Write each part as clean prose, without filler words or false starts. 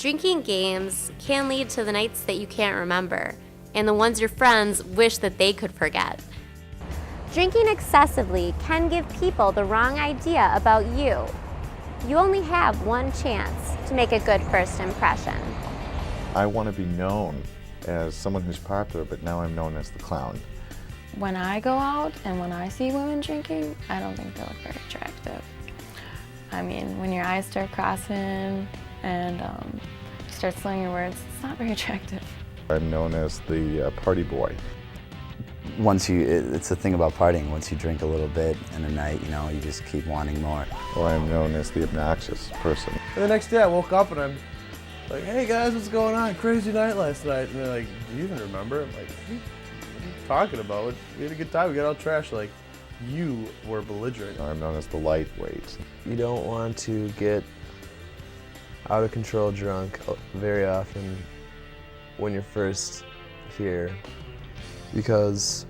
Drinking games can lead to the nights that you can't remember, and the ones your friends wish that they could forget. Drinking excessively can give people the wrong idea about you. You only have one chance to make a good first impression. I want to be known as someone who's popular, but now I'm known as the clown. When I go out and when I see women drinking, I don't think they look very attractive. I mean, when your eyes start crossing and you start slurring your words, it's not very attractive. I'm known as the party boy. It's the thing about partying, once you drink a little bit in a night, you just keep wanting more. Or I'm known as the obnoxious person. And the next day I woke up and I'm like, hey guys, what's going on? Crazy night last night. And they're like, do you even remember? I'm like, what are you talking about? We had a good time, we got all trashed. Like, you were belligerent. I'm known as the lightweight. You don't want to get out of control drunk very often when you're first here, because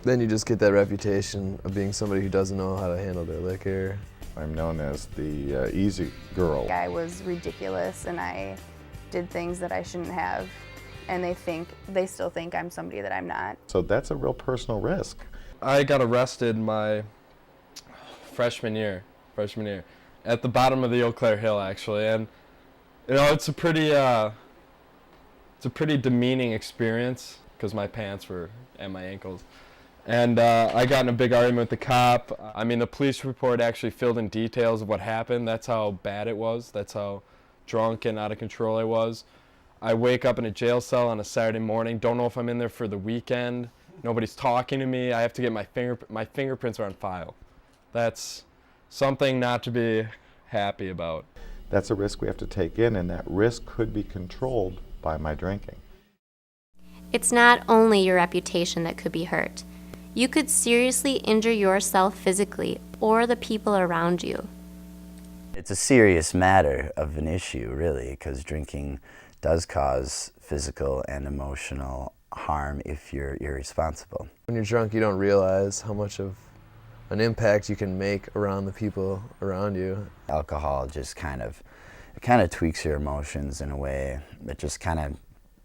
then you just get that reputation of being somebody who doesn't know how to handle their liquor. I'm known as the easy girl. I was ridiculous and I did things that I shouldn't have, and they still think I'm somebody that I'm not. So that's a real personal risk. I got arrested my freshman year, at the bottom of the Eau Claire Hill actually, and it's a pretty demeaning experience because my pants were at my ankles. And I got in a big argument with the cop. I mean, the police report actually filled in details of what happened. That's how bad it was. That's how drunk and out of control I was. I wake up in a jail cell on a Saturday morning, don't know if I'm in there for the weekend. Nobody's talking to me. I have to get my fingerprints are on file. That's something not to be happy about. That's a risk we have to take in, and that risk could be controlled by my drinking. It's not only your reputation that could be hurt. You could seriously injure yourself physically or the people around you. It's a serious matter of an issue, really, because drinking does cause physical and emotional harm if you're irresponsible. When you're drunk, you don't realize how much of an impact you can make around the people around you. Alcohol just kind of tweaks your emotions in a way that just kind of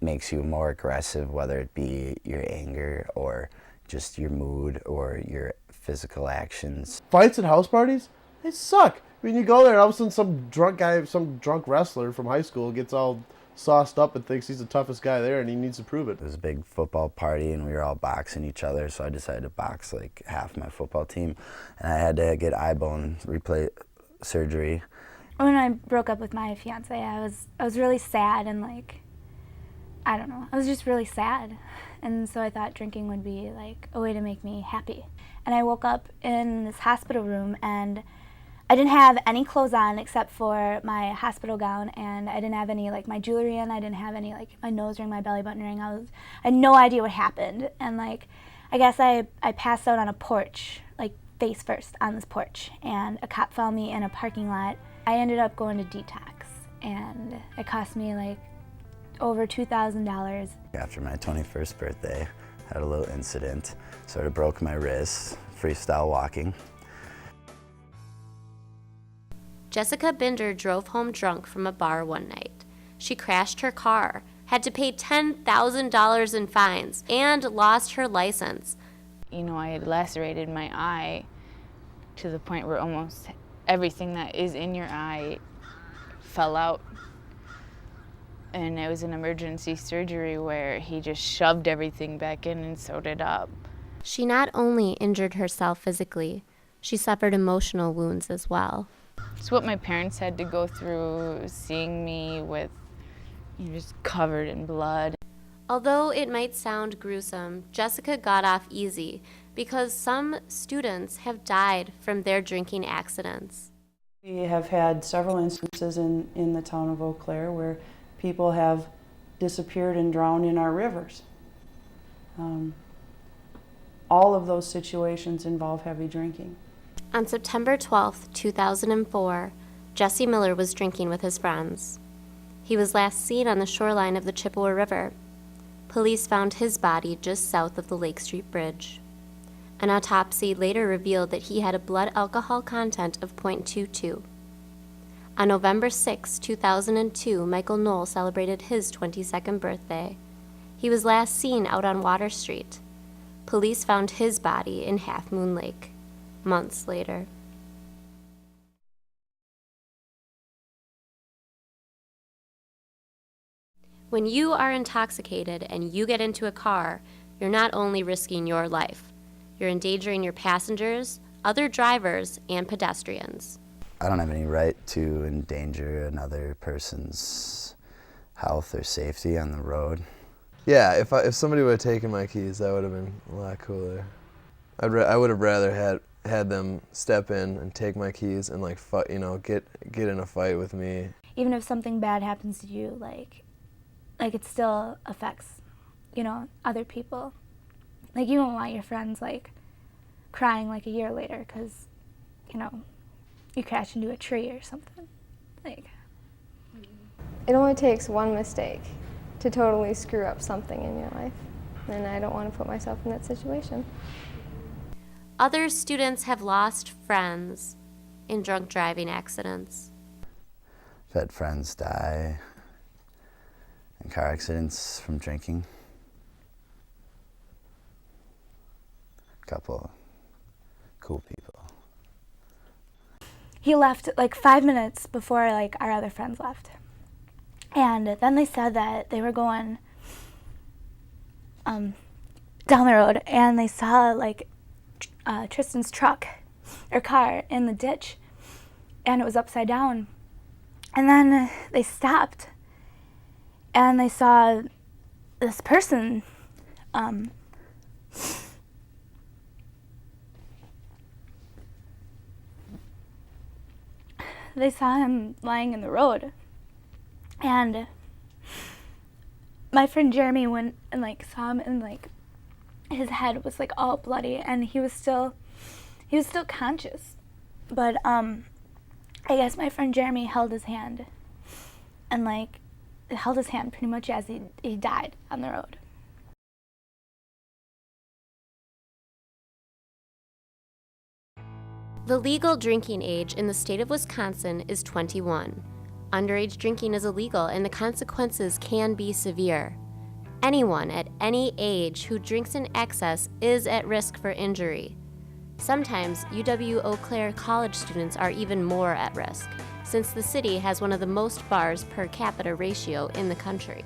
makes you more aggressive, whether it be your anger or just your mood or your physical actions. Fights at house parties, they suck. I mean, you go there and all of a sudden some drunk guy, some drunk wrestler from high school gets all sauced up and thinks he's the toughest guy there and he needs to prove it. It was a big football party and we were all boxing each other, so I decided to box like half my football team, and I had to get eye bone surgery. When I broke up with my fiance, I was really sad and I don't know, I was just really sad. And so I thought drinking would be like a way to make me happy. And I woke up in this hospital room and I didn't have any clothes on except for my hospital gown, and I didn't have any my jewelry in. I didn't have any my nose ring, my belly button ring. I had no idea what happened. And I guess I passed out on a porch, face first on this porch, and a cop found me in a parking lot. I ended up going to detox, and it cost me over $2,000. After my 21st birthday, I had a little incident, sort of broke my wrist, freestyle walking. Jessica Binder drove home drunk from a bar one night. She crashed her car, had to pay $10,000 in fines, and lost her license. I had lacerated my eye to the point where almost everything that is in your eye fell out. And it was an emergency surgery where he just shoved everything back in and sewed it up. She not only injured herself physically, she suffered emotional wounds as well. It's what my parents had to go through, seeing me with just covered in blood. Although it might sound gruesome, Jessica got off easy because some students have died from their drinking accidents. We have had several instances in the town of Eau Claire where people have disappeared and drowned in our rivers. All of those situations involve heavy drinking. On September 12, 2004, Jesse Miller was drinking with his friends. He was last seen on the shoreline of the Chippewa River. Police found his body just south of the Lake Street Bridge. An autopsy later revealed that he had a blood alcohol content of 0.22. On November 6, 2002, Michael Knoll celebrated his 22nd birthday. He was last seen out on Water Street. Police found his body in Half Moon Lake months later. When you are intoxicated and you get into a car, you're not only risking your life, you're endangering your passengers, other drivers, and pedestrians. I don't have any right to endanger another person's health or safety on the road. Yeah, if somebody would have taken my keys, that would have been a lot cooler. I would have rather had them step in and take my keys and like get in a fight with me. Even if something bad happens to you, like it still affects, other people. Like you don't want your friends like crying like a year later because, you crashed into a tree or something. Like. It only takes one mistake to totally screw up something in your life, and I don't want to put myself in that situation. Other students have lost friends in drunk driving accidents. I've had friends die in car accidents from drinking. A couple cool people. He left like 5 minutes before like our other friends left. And then they said that they were going down the road and they saw like Tristan's truck or car in the ditch and it was upside down. And then they stopped and they saw this person they saw him lying in the road. And my friend Jeremy went and like saw him and like his head was like all bloody and he was still conscious. But I guess my friend Jeremy held his hand and like held his hand pretty much as he died on the road. The legal drinking age in the state of Wisconsin is 21. Underage drinking is illegal and the consequences can be severe. Anyone at any age who drinks in excess is at risk for injury. Sometimes UW-Eau Claire college students are even more at risk, since the city has one of the most bars per capita ratio in the country.